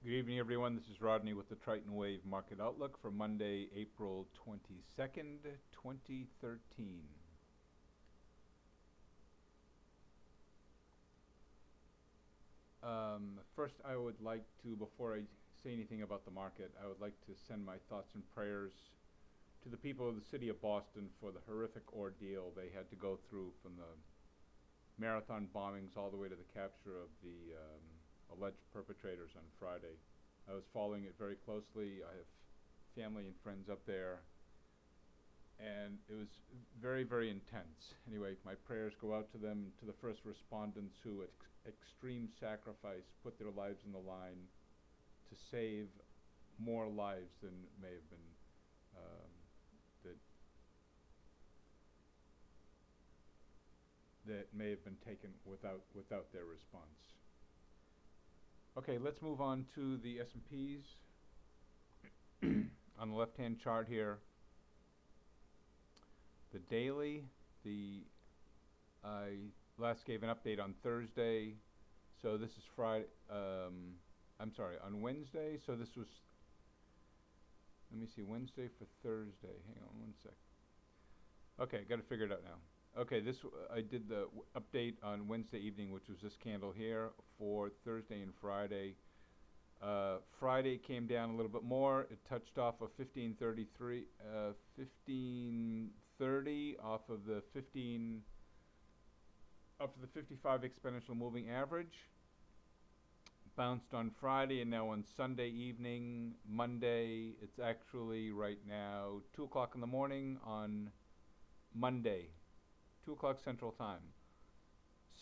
Good evening, everyone. This is Rodney with the Triton Wave Market Outlook for Monday, April 22nd, 2013. First, I would like to, before I say anything about the market, I would like to send my thoughts and prayers to the people of the city of Boston for the horrific ordeal they had to go through from the marathon bombings all the way to the capture of the alleged perpetrators on Friday. I was following it very closely. I have family and friends up there, and it was very, very intense. Anyway, my prayers go out to them, to the first respondents who, at extreme sacrifice, put their lives on the line to save more lives than may have been um, that that may have been taken without their response. Okay, let's move on to the S&Ps. On the left-hand chart here, the daily, I last gave an update on Thursday, so this is Friday. I'm sorry, on Wednesday. So this was. Let me see, Wednesday for Thursday. Hang on one sec. Okay, got to figure it out now. Okay, I did the update on Wednesday evening, which was this candle here, for Thursday and Friday. Friday came down a little bit more. It touched off of 1533, 1530 off of the 55 exponential moving average. Bounced on Friday, and now on Sunday evening, Monday, it's actually right now 2 o'clock in the morning on Monday, 2 o'clock Central Time.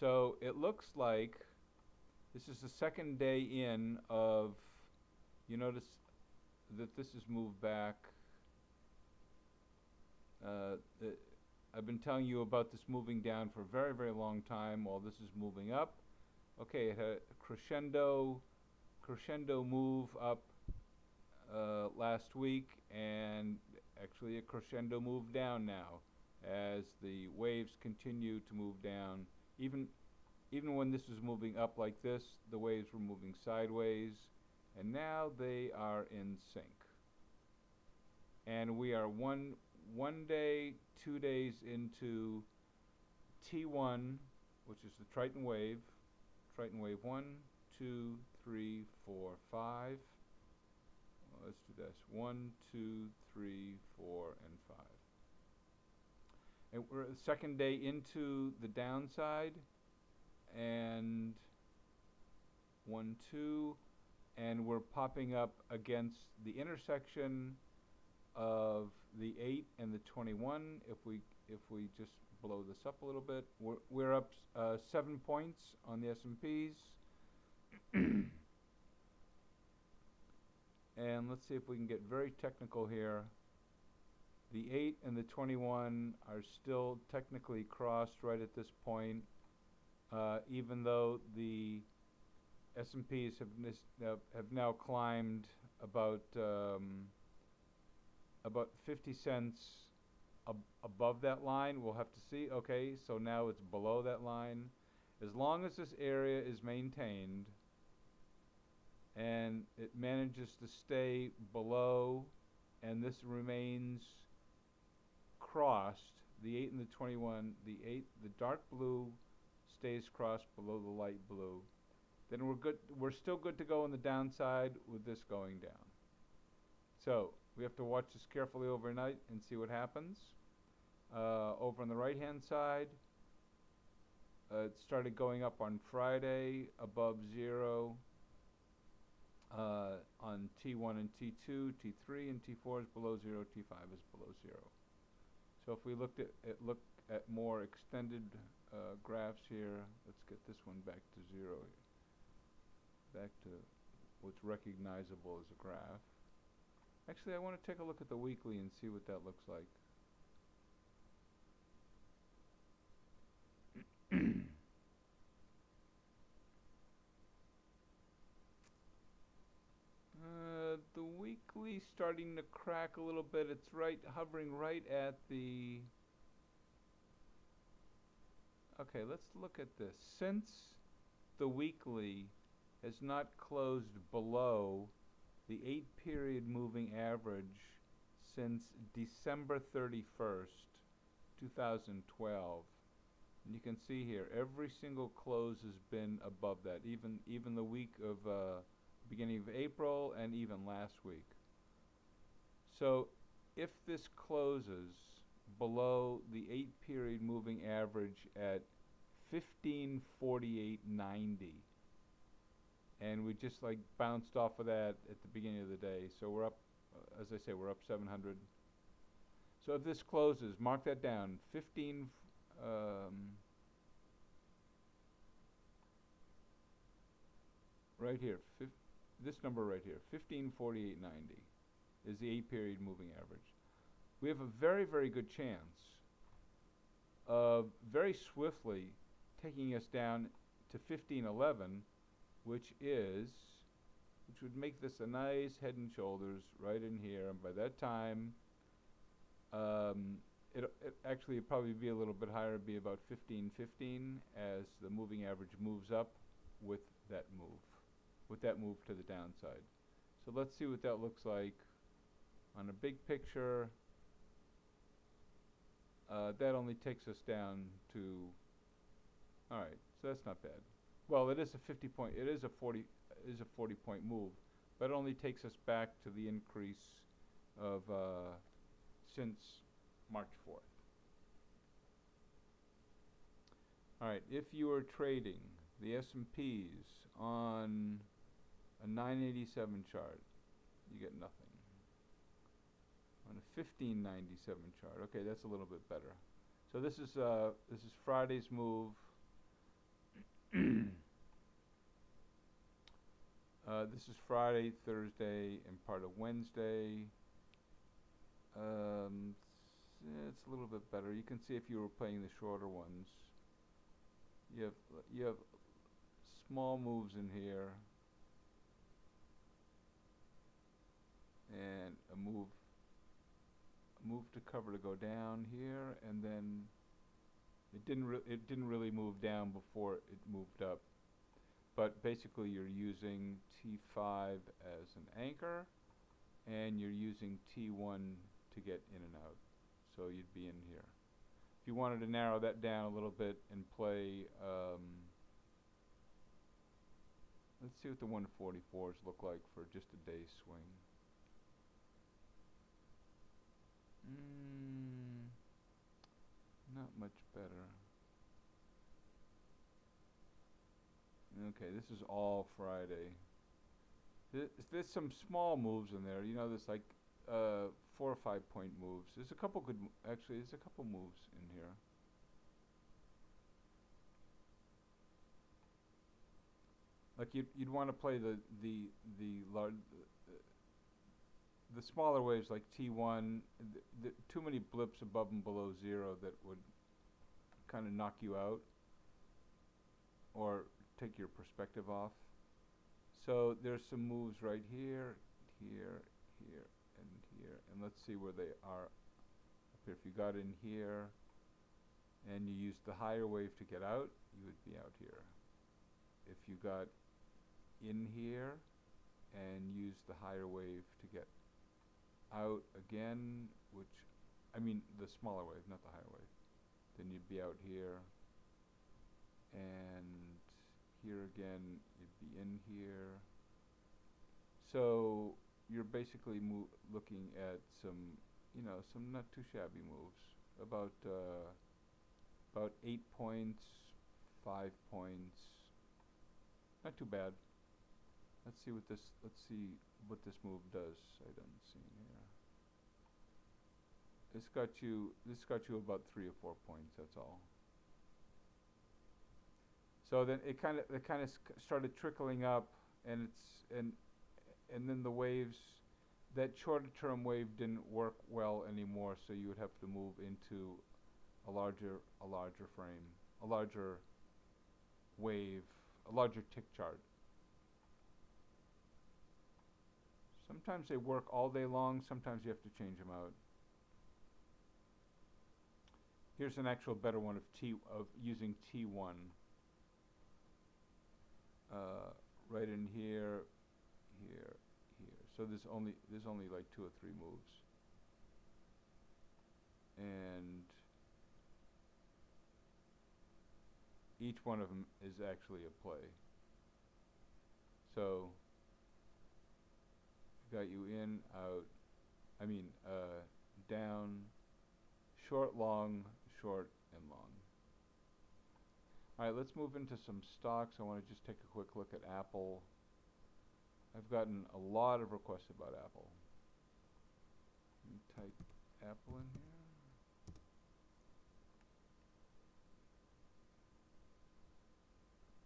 So it looks like this is the second day in of, you notice that this has moved back. I've been telling you about this moving down for a very, very long time while this is moving up. Okay, it had a crescendo move up last week, and actually a crescendo move down now as the waves continue to move down. Even when this was moving up like this, the waves were moving sideways, and now they are in sync. And we are one day, 2 days into T1, which is the Triton wave. Triton wave 1, 2, 3, 4, 5. Let's do this. 1, 2, 3, 4, and 5. And we're the second day into the downside, and 1, 2, and we're popping up against the intersection of the 8 and the 21. If we just blow this up a little bit, we're up 7 points on the S&Ps. And let's see if we can get very technical here. The 8 and the 21 are still technically crossed right at this point, even though the S&Ps have now climbed about 50 cents above that line. We'll have to see. Okay, so now it's below that line. As long as this area is maintained and it manages to stay below, and this remains crossed, the 8 and the 21, the dark blue stays crossed below the light blue, then we're good. We're still good to go on the downside with this going down. So we have to watch this carefully overnight and see what happens. Over on the right hand side, it started going up on Friday above 0 on T1 and T2, T3 and T4 is below 0, T5 is below 0. So if we look at more extended graphs here, let's get this one back to 0, back to what's recognizable as a graph. Actually, I want to take a look at the weekly and see what that looks like. The weekly starting to crack a little bit. It's hovering right at the. Okay, let's look at this. Since the weekly has not closed below the 8-period moving average since December 31st, 2012. And you can see here, every single close has been above that, even the week of beginning of April and even last week. So if this closes below the 8-period moving average at 1548.90, and we just like bounced off of that at the beginning of the day, so we're up, as I say, we're up 700. So if this closes, mark that down, right here, this number right here, 1548.90 is the 8-period moving average. We have a very, very good chance of very swiftly taking us down to 1511, which would make this a nice head and shoulders right in here. And by that time, it actually it'd probably be a little bit higher. It'd be about 1515 as the moving average moves up with that move to the downside. So let's see what that looks like on a big picture. That only takes us down to, all right, so that's not bad. Well, it is a 40 point move, but it only takes us back to the increase of since March 4th. All right, if you are trading the S&Ps on a 987 chart, you get nothing. On a 1597 chart, okay, that's a little bit better. So this is Friday's move. This is Friday, Thursday, and part of Wednesday. It's a little bit better. You can see if you were playing the shorter ones. You have small moves in here, and a move to cover to go down here, and then it didn't really move down before it moved up. But basically you're using T5 as an anchor, and you're using T1 to get in and out. So you'd be in here. If you wanted to narrow that down a little bit and play, let's see what the 144s look like for just a day swing. Not much better. Okay, this is all Friday. There's some small moves in there. You know, there's like 4 or 5 point moves. There's a couple good, actually, there's a couple moves in here. Like you'd want to play the smaller waves like T1. Too many blips above and below zero that would kind of knock you out or take your perspective off. So there's some moves right here, here, here, and here, and let's see where they are up here. If you got in here and you used the higher wave to get out, you would be out here. If you got in here and used the higher wave to get out again, which, I mean the smaller wave, not the higher wave, then you'd be out here, and here again, you'd be in here. So you're basically looking at some, some not too shabby moves, about 8 points, 5 points, not too bad. Let's see what this move does. I don't see here. This got you about 3 or 4 points. That's all. So then it kind of started trickling up, and then the waves, that shorter term wave didn't work well anymore. So you would have to move into a larger frame, a larger wave, a larger tick chart. Sometimes they work all day long. Sometimes you have to change them out. Here's an actual better one of using T1. right in here, here, here. So there's only like 2 or 3 moves. And each one of them is actually a play. So got you in, out, down, short, long, short, and long. Alright, let's move into some stocks. I want to just take a quick look at Apple. I've gotten a lot of requests about Apple. Let me type Apple in here.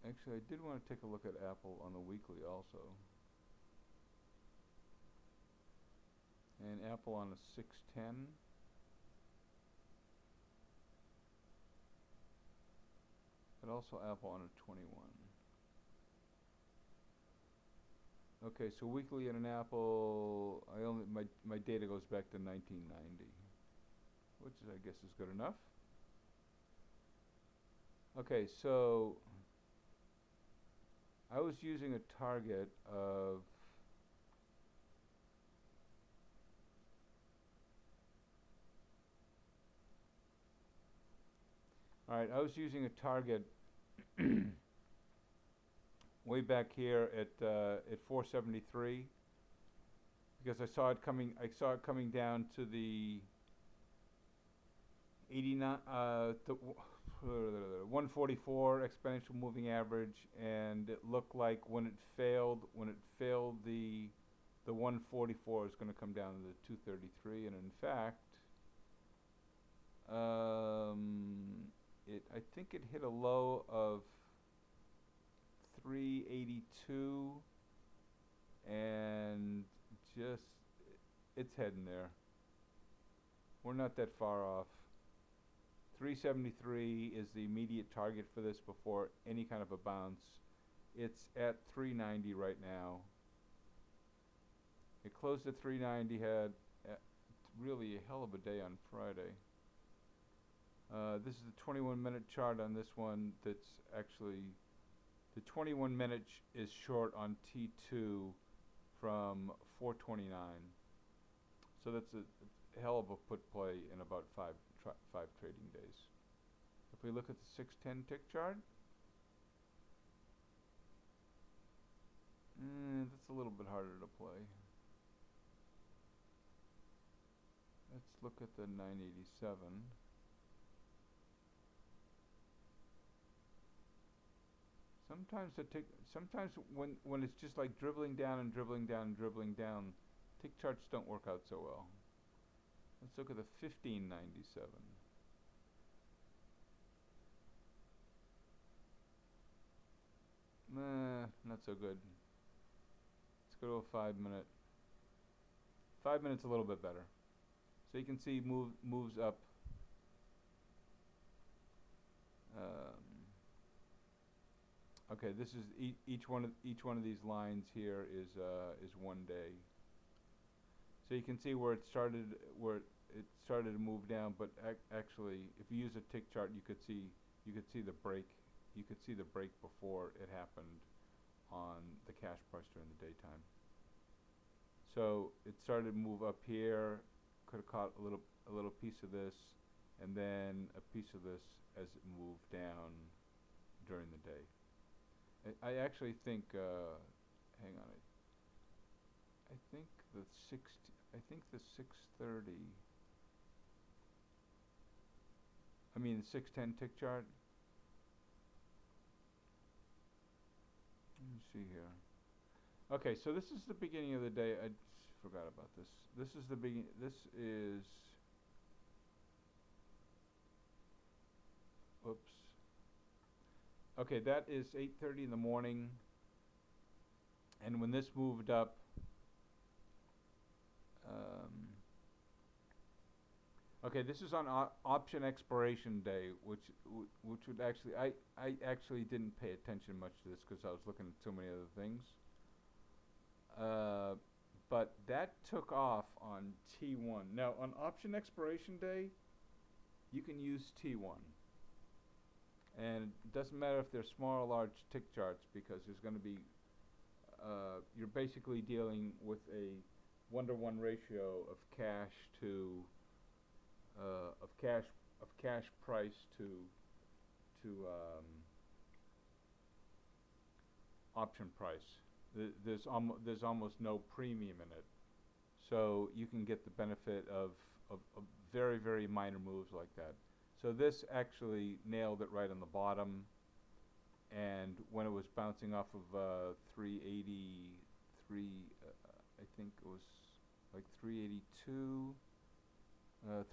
Actually, I did want to take a look at Apple on the weekly also. And Apple on a 610. But also Apple on a 21. Okay, so weekly in an Apple, my data goes back to 1990, which I guess is good enough. Okay, so I was using a target of Alright, I was using a target way back here at 473 because I saw it coming down to the 144 exponential moving average, and it looked like when it failed the 144 is going to come down to the 233, and in fact I think it hit a low of 382 and just it's heading there. We're not that far off. 373 is the immediate target for this before any kind of a bounce. It's at 390 right now. It closed at 390, had really a hell of a day on Friday. This is the 21-minute chart on this one. That's actually the 21-minute is short on T2 from 429. So that's a hell of a put play in about five trading days. If we look at the 610 tick chart, that's a little bit harder to play. Let's look at the 987. Sometimes when it's just like dribbling down and dribbling down and dribbling down, tick charts don't work out so well. Let's look at the 1597. Not so good. Let's go to a 5-minute. 5 minutes a little bit better. So you can see moves up. Okay, this is each one of these lines here is 1 day. So you can see where it started to move down, but actually, if you use a tick chart, you could see the break. You could see the break before it happened on the cash price during the daytime. So it started to move up here. Could have caught a little piece of this, and then a piece of this as it moved down during the day. I actually think. Hang on. I think the 630. I mean the 610 tick chart. Let me see here. Okay, so this is the beginning of the day. I just forgot about this. This is the beginning. This is. Oops. Okay, that is 8:30 in the morning. And when this moved up, okay, this is on option expiration day, which would actually I actually didn't pay attention much to this because I was looking at so many other things. But that took off on T1. Now on option expiration day, you can use T1, and it doesn't matter if they're small or large tick charts because there's going to be you're basically dealing with a 1-to-1 ratio of cash to of cash price to option price. There's almost no premium in it, so you can get the benefit of very, very minor moves like that. So this actually nailed it right on the bottom, and when it was bouncing off of 383, I think it was like 382,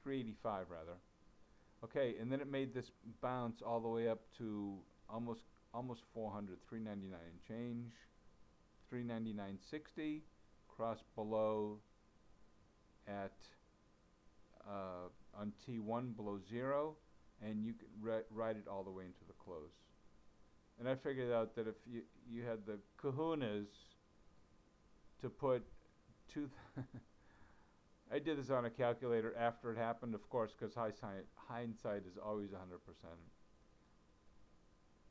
385 rather. Okay, and then it made this bounce all the way up to almost 400, 399 and change, 399.60, crossed below at on T1 below 0, and you can ride it all the way into the close. And I figured out that if you had the kahunas to put two I did this on a calculator after it happened, of course, because hindsight is always 100%.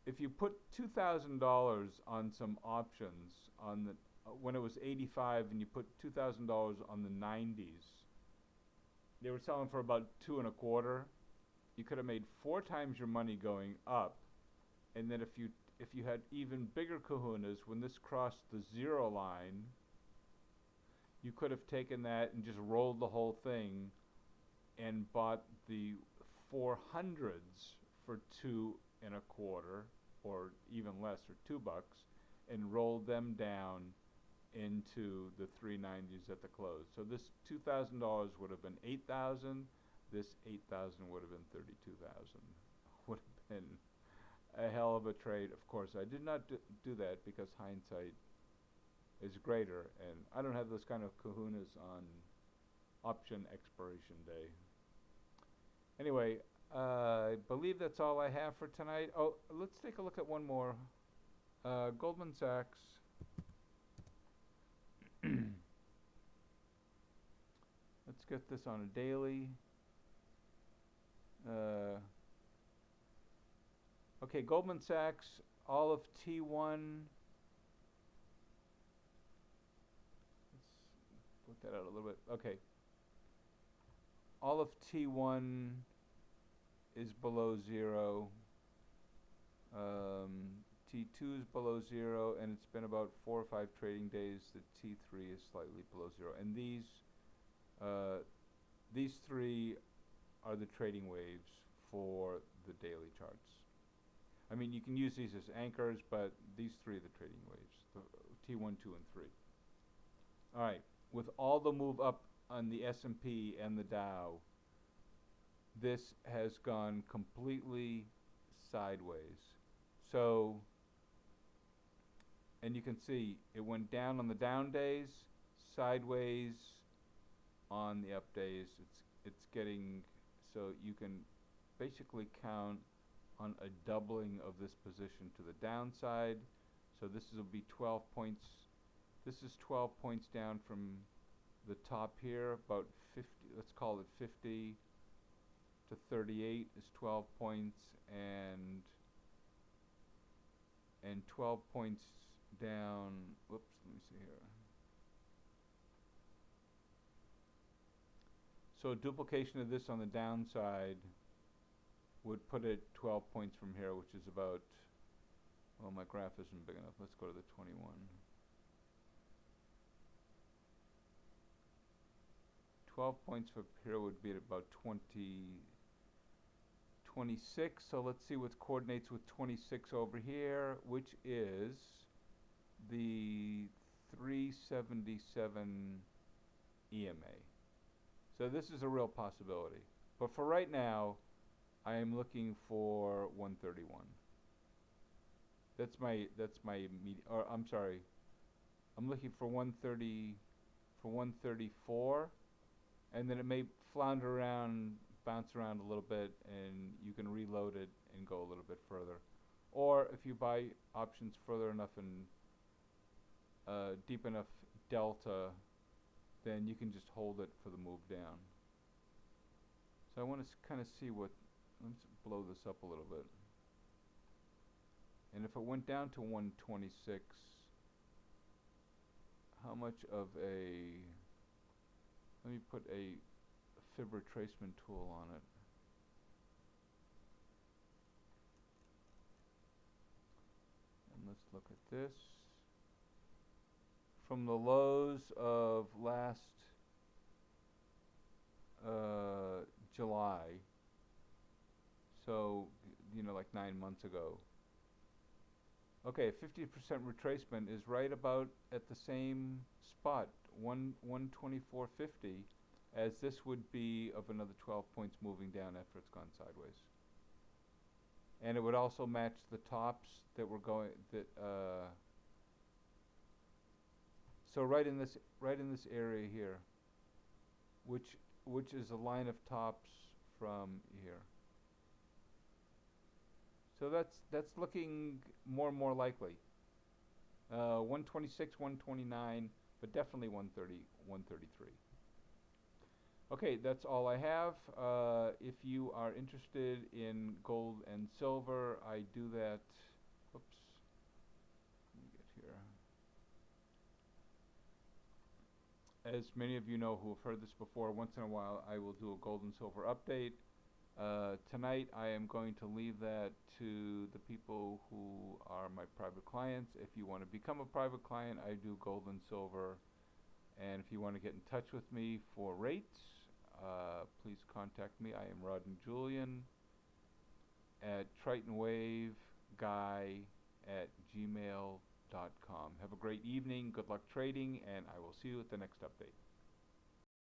If you put $2,000 on some options on the when it was 85, and you put $2,000 on the 90s, they were selling for about 2.25. You could have made 4 times your money going up, and then if you had even bigger kahunas when this crossed the 0 line, you could have taken that and just rolled the whole thing and bought the 400s for 2.25 or even less, or $2, and rolled them down into the 390s at the close. So this $2,000 would have been 8,000. This 8,000 would have been 32,000. Would have been a hell of a trade. Of course, I did not do that because hindsight is greater, and I don't have those kind of kahunas on option expiration day. Anyway, I believe that's all I have for tonight. Oh, let's take a look at one more. Goldman Sachs. Let's get this on a daily. Okay, Goldman Sachs, all of T1. Let's put that out a little bit. Okay. All of T1 is below 0. T2 is below 0, and it's been about 4 or 5 trading days that T3 is slightly below 0. And these 3 are the trading waves for the daily charts. I mean, you can use these as anchors, but these 3 are the trading waves, the T1, 2, and 3. All right, with all the move up on the S&P and the Dow, this has gone completely sideways. So, and you can see it went down on the down days, sideways on the up days. It's getting, so you can basically count on a doubling of this position to the downside. So this will be 12 points. This is 12 points down from the top here, about 50, let's call it 50 to 38 is 12 points, and 12 points down, whoops, let me see here. So a duplication of this on the downside would put it 12 points from here, which is about, well, my graph isn't big enough. Let's go to the 21. Points from here would be at about 26. So let's see what coordinates with 26 over here, which is the 377 EMA. So this is a real possibility. But for right now, I am looking for 131. That's my or I'm sorry. I'm looking for 134, and then it may flounder around, bounce around a little bit, and you can reload it and go a little bit further. Or if you buy options further enough and deep enough delta, then you can just hold it for the move down. So I want to kind of see what, let's blow this up a little bit. And if it went down to 126, how much of a, let me put a fib retracement tool on it. And let's look at this. From the lows of last July, so, you know, like 9 months ago. Okay, 50% retracement is right about at the same spot, 124.50, as this would be of another 12 points moving down after it's gone sideways. And it would also match the tops that were going, so right in this area here, which is a line of tops from here. So that's looking more and more likely. 126, 129, but definitely 130, 133. Okay, that's all I have. If you are interested in gold and silver, I do that. Oops. Let me get here. As many of you know who have heard this before, once in a while I will do a gold and silver update. Tonight I am going to leave that to the people who are my private clients. If you want to become a private client, I do gold and silver. And if you want to get in touch with me for rates, please contact me. I am Rodney Julian at tritonwaveguy@gmail.com. Have a great evening, good luck trading, and I will see you at the next update.